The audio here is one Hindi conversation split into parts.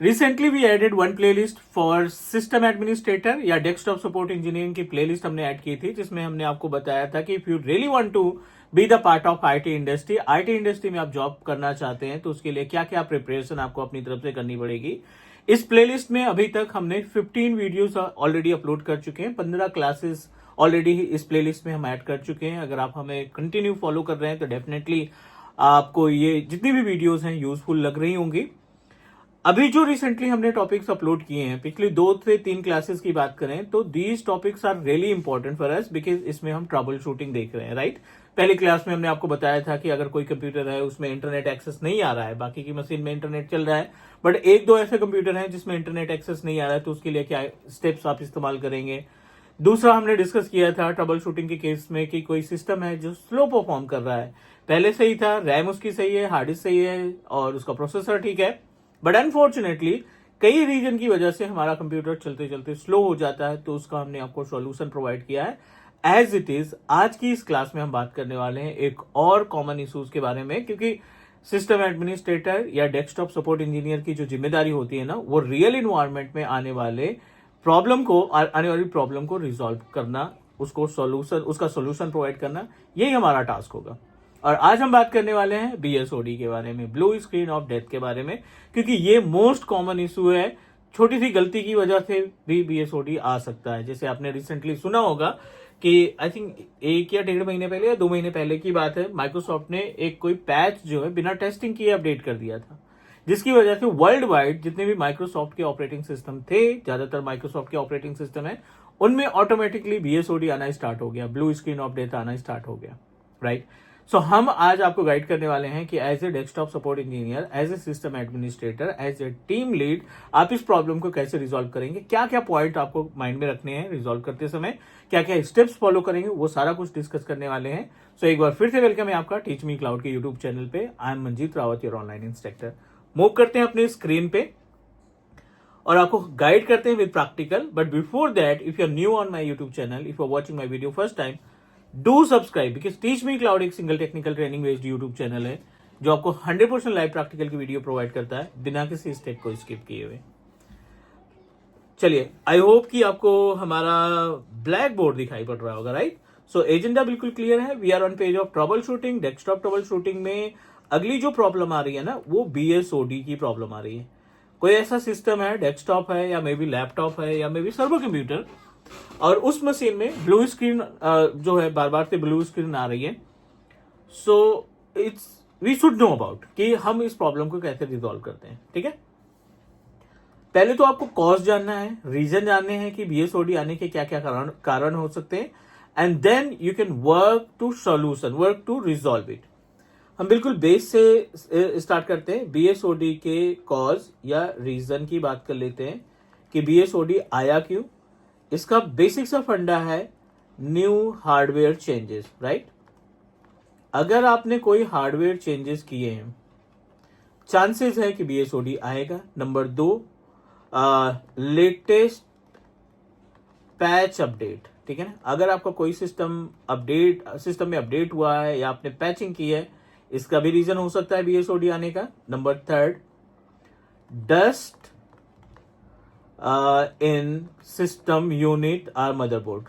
Recently we added one playlist for system administrator या डेस्कटॉप सपोर्ट इंजीनियरिंग की प्लेलिस्ट हमने ऐड की थी, जिसमें हमने आपको बताया था कि if you really want to be the part of IT industry में आप जॉब करना चाहते हैं तो उसके लिए क्या क्या प्रिपरेशन आपको अपनी तरफ से करनी पड़ेगी। इस प्लेलिस्ट में अभी तक हमने 15 वीडियोस ऑलरेडी अपलोड कर चुके हैं, 15 क्लासेस ऑलरेडी इस प्लेलिस्ट में हम ऐड कर चुके हैं। अगर आप हमें कंटिन्यू फॉलो कर रहे हैं तो डेफिनेटली आपको ये जितनी भी वीडियोस हैं यूजफुल लग रही होंगी। अभी जो रिसेंटली हमने टॉपिक्स अपलोड किए हैं, पिछली 2 से 3 क्लासेस की बात करें तो these topics are really important for us because इसमें हम ट्रबल शूटिंग देख रहे हैं, राइट। पहली क्लास में हमने आपको बताया था कि अगर कोई कंप्यूटर है उसमें इंटरनेट एक्सेस नहीं आ रहा है, बाकी की मशीन में इंटरनेट चल रहा है, बट एक दो ऐसे कंप्यूटर हैं जिसमें इंटरनेट एक्सेस नहीं आ रहा है, तो उसके लिए क्या स्टेप्स आप इस्तेमाल करेंगे। दूसरा हमने डिस्कस किया था ट्रबल शूटिंग के केस में कि कोई सिस्टम है जो स्लो परफॉर्म कर रहा है, पहले सही था, रैम उसकी सही है, हार्ड डिस्क सही है और उसका प्रोसेसर ठीक है, बट अनफॉर्चुनेटली कई रीजन की वजह से हमारा कंप्यूटर चलते चलते स्लो हो जाता है, तो उसका हमने आपको सॉल्यूशन प्रोवाइड किया है एज इट इज। आज की इस क्लास में हम बात करने वाले हैं एक और कॉमन इश्यूज के बारे में, क्योंकि सिस्टम एडमिनिस्ट्रेटर या डेस्कटॉप सपोर्ट इंजीनियर की जो जिम्मेदारी होती है ना, वो रियल इन्वायरमेंट में आने वाली प्रॉब्लम को रिजॉल्व करना, उसका सॉल्यूशन प्रोवाइड करना, यही हमारा टास्क होगा। और आज हम बात करने वाले हैं बीएसओडी के बारे में, ब्लू स्क्रीन ऑफ डेथ के बारे में, क्योंकि ये मोस्ट कॉमन इशू है। छोटी सी गलती की वजह से भी बीएसओडी आ सकता है। जैसे आपने रिसेंटली सुना होगा कि आई थिंक 1 या 1.5 महीने पहले या 2 महीने पहले की बात है, माइक्रोसॉफ्ट ने एक कोई पैच जो है बिना टेस्टिंग किए अपडेट कर दिया था, जिसकी वजह से वर्ल्ड वाइड जितने भी माइक्रोसॉफ्ट के ऑपरेटिंग सिस्टम थे, ज्यादातर माइक्रोसॉफ्ट के ऑपरेटिंग सिस्टम है, उनमें ऑटोमेटिकली बीएसओडी आना स्टार्ट हो गया, ब्लू स्क्रीन ऑफ डेथ आना स्टार्ट हो गया, राइट। सो हम आज आपको गाइड करने वाले हैं कि as a desktop support engineer, as a system administrator, as a team lead आप इस प्रॉब्लम को कैसे रिजॉल्व करेंगे, क्या क्या पॉइंट आपको माइंड में रखने हैं रिजॉल्व करते समय, क्या क्या स्टेप्स फॉलो करेंगे, वो सारा कुछ डिस्कस करने वाले हैं। सो एक बार फिर से वेलकम है आपका टीच मी क्लाउड के यूट्यूब चैनल पे। I am Manjeet Rawat, your online instructor. Move करते हैं अपने स्क्रीन पे और आपको गाइड करते हैं with practical. But before that, if you are new on my YouTube channel, if you are watching my video first time, do subscribe because Teach Me Cloud एक single technical training based YouTube channel है जो आपको 100% लाइव प्रैक्टिकल की वीडियो प्रोवाइड करता है बिना किसी स्टेप को स्किप किए हुए। चलिए, आई होप कि आपको हमारा ब्लैक बोर्ड दिखाई पड़ रहा होगा, राइट। सो एजेंडा बिल्कुल क्लियर है। We are on page of troubleshooting. Desktop troubleshooting में अगली जो प्रॉब्लम आ रही है ना, वो बीएसओडी की प्रॉब्लम आ रही है। कोई ऐसा सिस्टम है, डेस्कटॉप है या मे बी लैपटॉप है या मे बी सर्वर कंप्यूटर, और उस मशीन में ब्लू स्क्रीन जो है बार बार से ब्लू स्क्रीन आ रही है। So it's we should know about कि हम इस प्रॉब्लम को कैसे रिजॉल्व करते हैं, ठीक है। पहले तो आपको कॉज जानना है, रीजन जानने हैं कि बीएसओडी आने के क्या क्या कारण हो सकते हैं, and then you can work to resolve it. हम बिल्कुल बेस से स्टार्ट करते हैं। बीएसओडी के कॉज या रीजन की बात कर लेते हैं कि बीएसओडी आया क्यों। इसका बेसिक सा फंडा है न्यू हार्डवेयर चेंजेस, राइट। अगर आपने कोई हार्डवेयर चेंजेस किए हैं, चांसेस है कि बीएसओडी आएगा। नंबर 2, लेटेस्ट पैच अपडेट, ठीक है ना। अगर आपका कोई सिस्टम में अपडेट हुआ है या आपने पैचिंग की है, इसका भी रीजन हो सकता है बीएसओडी आने का। Number 3, dust in system unit और मदरबोर्ड,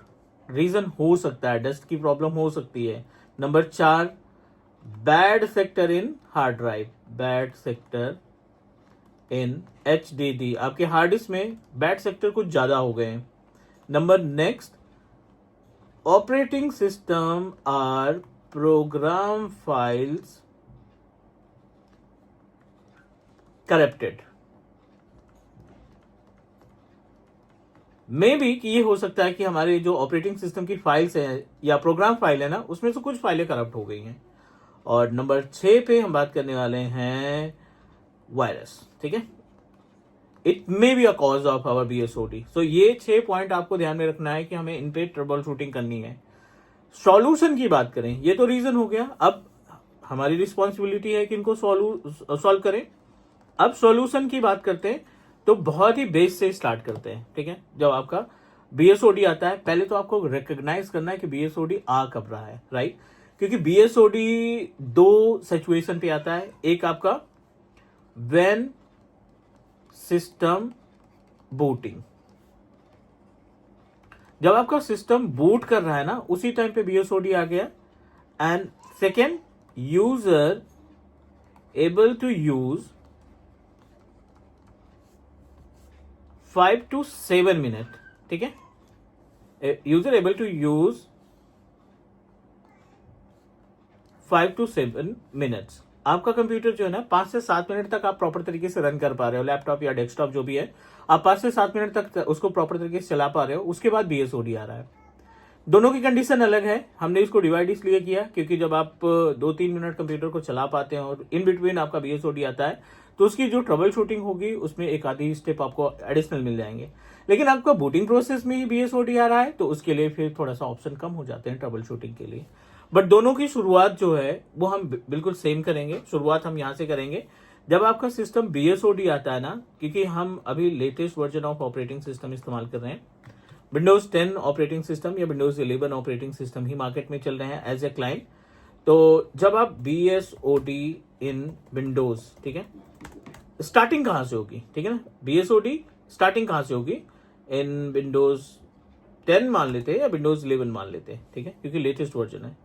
रीजन हो सकता है, डस्ट की प्रॉब्लम हो सकती है। Number 4, bad sector in hard drive, bad sector in HDD, आपके हार्ड डिस्क में बैड सेक्टर कुछ ज्यादा हो गए हैं। Number next, operating system or program files corrupted. Maybe कि ये हो सकता है कि हमारे जो ऑपरेटिंग सिस्टम की फाइल्स हैं या प्रोग्राम फाइल है ना, उसमें से कुछ फाइलें करप्ट हो गई हैं। और नंबर 6 पे हम बात करने वाले हैं वायरस, ठीक है। It may be a cause of our BSOD. So ये 6 पॉइंट आपको ध्यान में रखना है कि हमें इन पे ट्रबल शूटिंग करनी है। सॉल्यूशन की बात करें, ये तो रीजन हो गया। अब हमारी रिस्पॉन्सिबिलिटी है कि इनको सॉल्व करें। अब सॉल्यूशन की बात करते हैं तो बहुत ही बेस से स्टार्ट करते हैं, ठीक है। जब आपका बीएसओडी आता है, पहले तो आपको रिकॉग्नाइज करना है कि बीएसओडी आ कब रहा है, राइट। क्योंकि बीएसओडी 2 सिचुएशन पे आता है। एक आपका व्हेन सिस्टम बूटिंग। जब आपका सिस्टम बूट कर रहा है ना, उसी टाइम पे BSOD आ गया। And second, user able to use 5 to 7 minute. ठीक है, user able to use 5 to 7 minutes. आपका कंप्यूटर जो है ना 5 से 7 मिनट तक आप प्रॉपर तरीके से रन कर पा रहे हो, लैपटॉप या डेस्कटॉप जो भी है, आप 5 से 7 मिनट तक उसको प्रॉपर तरीके से चला पा रहे हो, उसके बाद BSOD आ रहा है। दोनों की कंडीशन अलग है। हमने इसको डिवाइड इसलिए किया क्योंकि जब आप 2-3 मिनट कंप्यूटर को चला पाते हैं और इन बिटवीन आपका BSOD आता है, तो उसकी जो ट्रबल शूटिंग होगी उसमें एक आधी स्टेप आपको एडिशनल मिल जाएंगे। लेकिन आपका बूटिंग प्रोसेस में ही BSOD आ रहा है, तो उसके लिए फिर थोड़ा सा ऑप्शन कम हो जाते हैं ट्रबल शूटिंग के लिए। बट दोनों की शुरुआत जो है वो हम बिल्कुल सेम करेंगे। शुरुआत हम यहां से करेंगे जब आपका सिस्टम BSOD आता है ना, क्योंकि हम अभी latest version of operating system इस्तेमाल कर रहे हैं। विंडोज 10 ऑपरेटिंग सिस्टम या विंडोज 11 ऑपरेटिंग सिस्टम ही मार्केट में चल रहे हैं एज ए क्लाइंट। तो जब आप BSOD इन विंडोज, ठीक है, स्टार्टिंग कहां से होगी, ठीक है ना, BSOD स्टार्टिंग कहां से होगी, इन विंडोज 10 मान लेते हैं या विंडोज 11 मान लेते हैं, ठीक है, क्योंकि लेटेस्ट वर्जन है।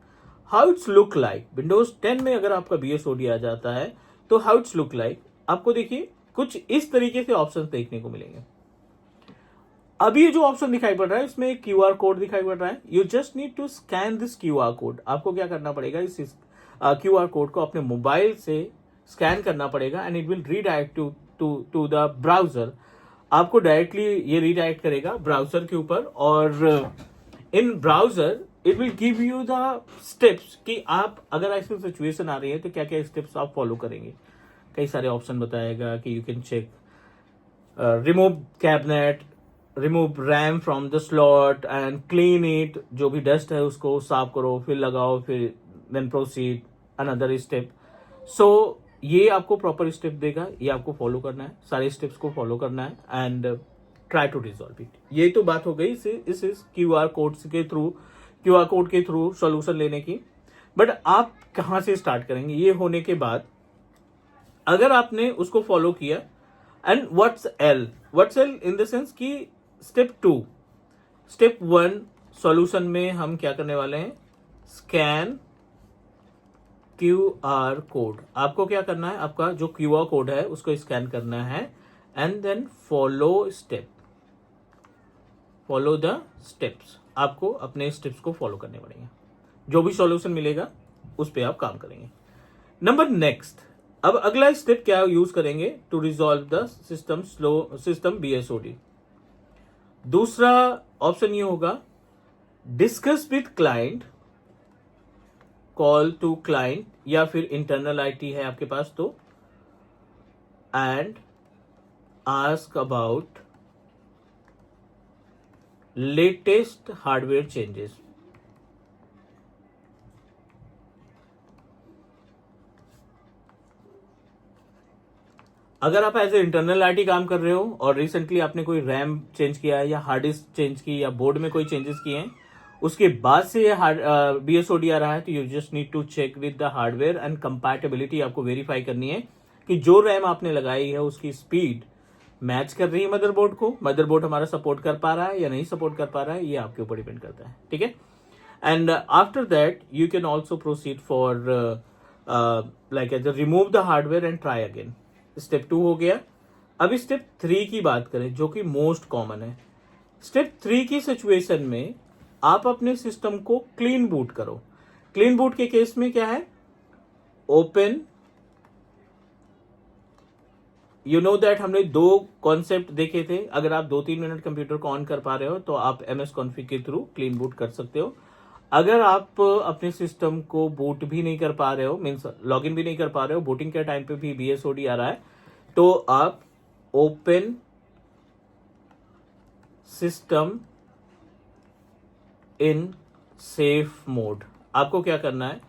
How it's look like, Windows 10 में अगर आपका BSOD आ जाता है तो हाउ इट्स लुक लाइक, आपको देखिए कुछ इस तरीके से ऑप्शंस देखने को मिलेंगे। अभी ये जो ऑप्शन दिखाई पड़ रहा है इसमें एक QR कोड दिखाई पड़ रहा है। You just need to scan this QR code. आपको क्या करना पड़ेगा, इस QR कोड को अपने मोबाइल से स्कैन करना पड़ेगा and it will redirect to the browser. आपको डायरेक्टली ये रीडायरेक्ट करेगा ब्राउजर के ऊपर, और in browser it will give you the steps कि आप अगर ऐसी सिचुएशन आ रही है तो क्या क्या स्टेप्स आप फॉलो करेंगे। कई सारे ऑप्शन बताएगा कि you can check remove cabinet, remove RAM from the slot and clean it, जो भी डस्ट है उसको साफ करो, फिर लगाओ, फिर देन प्रोसीड अनदर स्टेप। सो ये आपको प्रॉपर स्टेप देगा, ये आपको फॉलो करना है, सारे स्टेप्स को फॉलो करना है and try to resolve it. ये तो बात हो गई इस QR कोड के थ्रू सॉल्यूशन लेने की। बट आप कहां से स्टार्ट करेंगे, ये होने के बाद अगर आपने उसको फॉलो किया, and what's L in the sense कि स्टेप 1 सॉल्यूशन में हम क्या करने वाले हैं, स्कैन QR कोड। आपको क्या करना है, आपका जो QR कोड है उसको स्कैन करना है and then follow the steps. आपको अपने स्टेप्स को फॉलो करने पड़ेंगे, जो भी सॉल्यूशन मिलेगा उस पे आप काम करेंगे। नंबर नेक्स्ट, अब अगला स्टेप क्या यूज करेंगे to resolve the system BSOD। दूसरा ऑप्शन ये होगा, discuss with client, call to client, या फिर इंटरनल IT है आपके पास तो, and ask about latest hardware changes. अगर आप एज ए इंटरनल IT काम कर रहे हो और रिसेंटली आपने कोई रैम चेंज किया है या हार्ड डिस्क चेंज की या बोर्ड में कोई चेंजेस किए हैं, उसके बाद से ये BSOD आ रहा है, तो you just need to check with the hardware and compatibility. आपको वेरीफाई करनी है कि जो रैम आपने लगाई है उसकी स्पीड मैच कर रही है मदरबोर्ड को, मदरबोर्ड हमारा सपोर्ट कर पा रहा है या नहीं सपोर्ट कर पा रहा है, ये आपके ऊपर डिपेंड करता है, ठीक है। And after that you can also proceed for like remove the hardware and try again. Step 2 हो गया। अब स्टेप 3 की बात करें, जो कि मोस्ट कॉमन है। स्टेप 3 की सिचुएशन में आप अपने सिस्टम को क्लीन बूट करो। क्लीन बूट के केस में क्या है, ओपन, यू नो दैट हमने 2 कॉन्सेप्ट देखे थे। अगर आप 2-3 मिनट कंप्यूटर को ऑन कर पा रहे हो तो आप MS कॉन्फिग के थ्रू क्लीन बूट कर सकते हो। अगर आप अपने सिस्टम को बूट भी नहीं कर पा रहे हो, मीन्स लॉगिन भी नहीं कर पा रहे हो, बूटिंग के टाइम पे भी BSOD आ रहा है, तो आप open system in safe mode. आपको क्या करना है,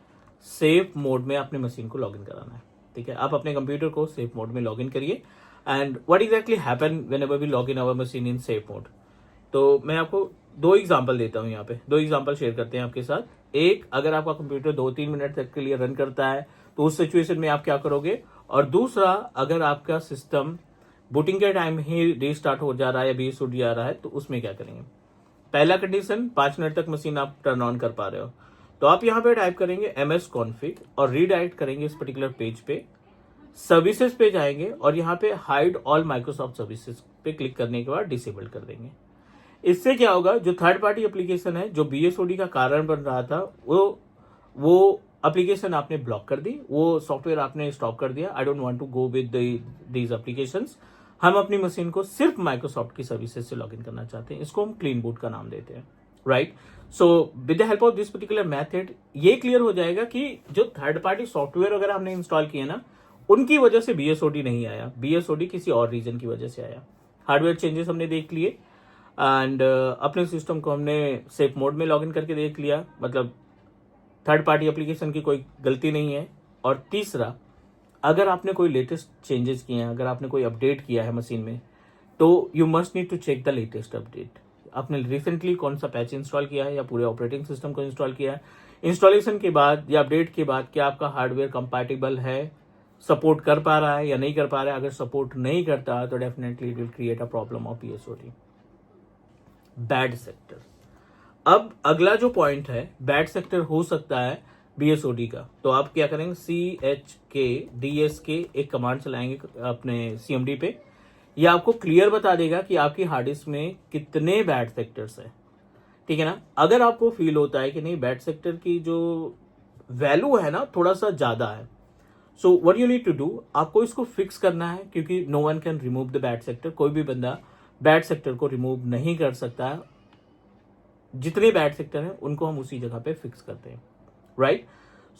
सेफ मोड में अपने मशीन को लॉगिन कराना है, ठीक है। आप अपने कंप्यूटर को सेफ मोड में लॉगिन करिए। And what exactly happen whenever we log in our machine in safe mode. तो मैं आपको 2 एग्जांपल देता हूं, यहाँ पे 2 एग्जांपल शेयर करते हैं आपके साथ। एक, अगर आपका कंप्यूटर 2-3 मिनट तक के लिए रन करता है तो उस सिचुएशन में आप क्या करोगे, और दूसरा, अगर आपका सिस्टम बूटिंग के टाइम ही रीस्टार्ट हो जा रहा है या बीस उठ जा रहा है, तो उसमें क्या करेंगे? पहला कंडीशन, 5 मिनट तक मशीन आप टर्न ऑन कर पा रहे हो, तो आप यहाँ पे टाइप करेंगे ms config और रीडायरेक्ट करेंगे इस पर्टिकुलर पेज पे, सर्विसेज पे जाएंगे और यहाँ पे हाइड ऑल माइक्रोसॉफ्ट सर्विसेज पे क्लिक करने के बाद डिसेबल कर देंगे। इससे क्या होगा, जो थर्ड पार्टी एप्लीकेशन है जो BSOD का कारण बन रहा था, वो एप्लीकेशन आपने ब्लॉक कर दी, वो सॉफ्टवेयर आपने स्टॉप कर दिया। I don't want to go with these applications. हम अपनी मशीन को सिर्फ माइक्रोसॉफ्ट की सर्विसेज से लॉगिन करना चाहते हैं, इसको हम क्लीन बूट का नाम देते हैं, right. So with the help of this particular method ये क्लियर हो जाएगा कि जो थर्ड पार्टी सॉफ्टवेयर वगैरह हमने इंस्टॉल किए ना, उनकी वजह से BSOD नहीं आया, BSOD किसी और रीजन की वजह से आया। हार्डवेयर चेंजेस हमने देख लिए एंड अपने सिस्टम को हमने सेफ मोड में लॉगिन करके देख लिया, मतलब थर्ड पार्टी एप्लीकेशन की कोई गलती नहीं है। और तीसरा, अगर आपने कोई लेटेस्ट चेंजेस किए हैं, अगर आपने कोई अपडेट किया है मशीन में, तो you must need to check the latest update. आपने रिसेंटली कौन सा पैच इंस्टॉल किया है या पूरे ऑपरेटिंग सिस्टम को इंस्टॉल किया है, इंस्टॉलेशन के बाद या अपडेट के बाद क्या आपका हार्डवेयर कंपैटिबल है, सपोर्ट कर पा रहा है या नहीं कर पा रहा है। अगर सपोर्ट नहीं करता तो definitely it will create a problem of BSOD। Bad sector, अब अगला जो पॉइंट है, बैड सेक्टर हो सकता है BSOD का, तो आप क्या करेंगे, chkdsk एक कमांड चलाएंगे अपने CMD पे। ये आपको क्लियर बता देगा कि आपकी हार्ड डिस्क में कितने बैड सेक्टर्स है, ठीक है ना। अगर आपको फील होता है कि नहीं बैड सेक्टर की जो वैल्यू है ना थोड़ा सा ज्यादा है, so what you need to do, आपको इसको फिक्स करना है, क्योंकि no one can remove the bad sector. कोई भी बंदा बैड सेक्टर को रिमूव नहीं कर सकता है। जितने बैड सेक्टर हैं उनको हम उसी जगह पे फिक्स करते हैं, राइट।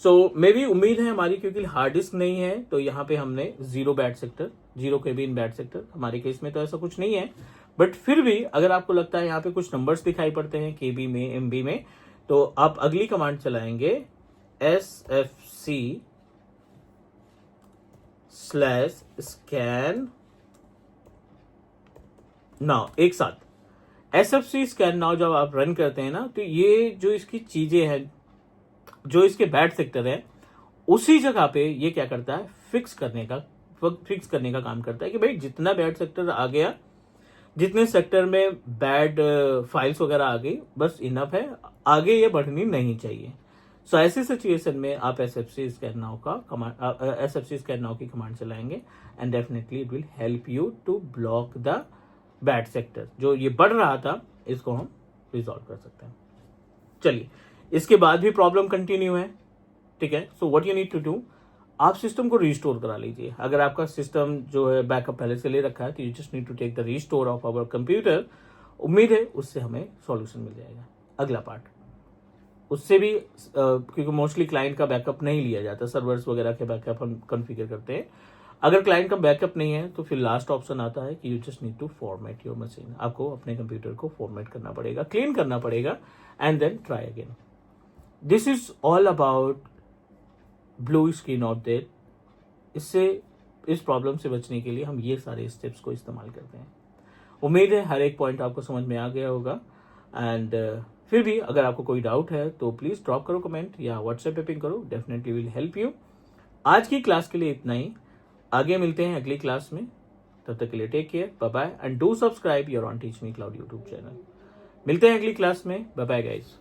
सो मे भी उम्मीद है हमारी, क्योंकि हार्ड डिस्क नहीं है तो यहाँ पे हमने 0 bad sector, 0 KB in bad sector. हमारे केस में तो ऐसा कुछ नहीं है, बट फिर भी अगर आपको लगता है यहाँ पे कुछ नंबर्स दिखाई पड़ते हैं KB में, MB में, तो आप अगली कमांड चलाएंगे sfc/scan नाउ। एक साथ SFC स्कैन नाउ जब आप रन करते हैं ना, तो ये जो इसकी चीजें हैं, जो इसके बैड सेक्टर है, उसी जगह पे ये क्या करता है, फिक्स करने का काम करता है कि भाई जितना बैड सेक्टर आ गया, जितने सेक्टर में बैड फाइल्स वगैरह आ गई, बस इनफ है, आगे ये बढ़नी नहीं चाहिए। सो ऐसी सिचुएशन में आप SFC स्कैन नाउ की कमांड चलाएंगे and definitely it will help you to block the bad sector. जो ये बढ़ रहा था, इसको हम रिजॉल्व कर सकते हैं। चलिए, इसके बाद भी प्रॉब्लम कंटिन्यू है, ठीक है। So what you need to do, आप सिस्टम को रिस्टोर करा लीजिए। अगर आपका सिस्टम जो है बैकअप पहले से ले रखा है, तो you just need to take the restore of our computer. उम्मीद है उससे हमें सॉल्यूशन मिल जाएगा। अगला पार्ट उससे भी क्योंकि मोस्टली क्लाइंट का बैकअप नहीं लिया जाता, सर्वर्स वगैरह के बैकअप हम कॉन्फ़िगर करते हैं। अगर क्लाइंट का बैकअप नहीं है तो फिर लास्ट ऑप्शन आता है कि you just need to format your machine. आपको अपने कंप्यूटर को फॉर्मेट करना पड़ेगा, क्लीन करना पड़ेगा and then try again. This is all about blue screen of death. इस प्रॉब्लम से बचने के लिए हम ये सारे स्टेप्स को इस्तेमाल करते हैं। उम्मीद है हर एक पॉइंट आपको समझ में आ गया होगा एंड फिर भी अगर आपको कोई डाउट है तो प्लीज ड्रॉप करो कमेंट या व्हाट्सएप पे पिंग करो, डेफिनेटली विल हेल्प यू। आज की क्लास के लिए इतना ही, आगे मिलते हैं अगली क्लास में। तब तक के लिए take care, bye bye and do subscribe your on Teach Me Cloud YouTube channel. मिलते हैं अगली क्लास में, बाय बाय गाइस।